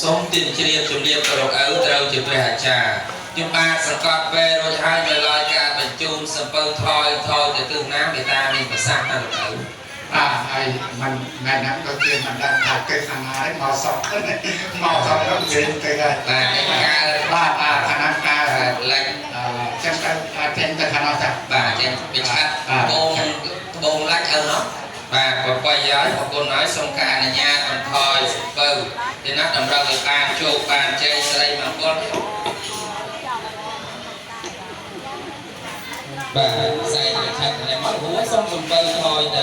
សូមទានជ្រាបជំរាបប្រកឪត្រូវជាព្រះអាចារ្យខ្ញុំបាទសង្កត់ពេលរួចហើយនៅឡើយការបញ្ជូនសំពៅថយទៅទិសណាមេតាមានប្រសាសន៍ណាលោកឪបាទហើយมันមែនណាស់ក៏ជាមិនដឹងថាគេខាងណាមកសក់ទៅមកសក់ទៅនិយាយទៅហើយបាទការបាទអាណាការលេខចឹងទៅតែទៅខាងណាចាបាទចឹងវាឆាត់បងលាច់ឪនោះបាទប្រពៃហើយអរគុណហើយសូមការអនុញ្ញាតបន្ថយសំពៅទីណាតម្រូវឲ្យបានជោគបានជ័យស្រីមង្គលបាទផ្សេងឆាត់តែមកហួរសូមសំពៅថយទៅ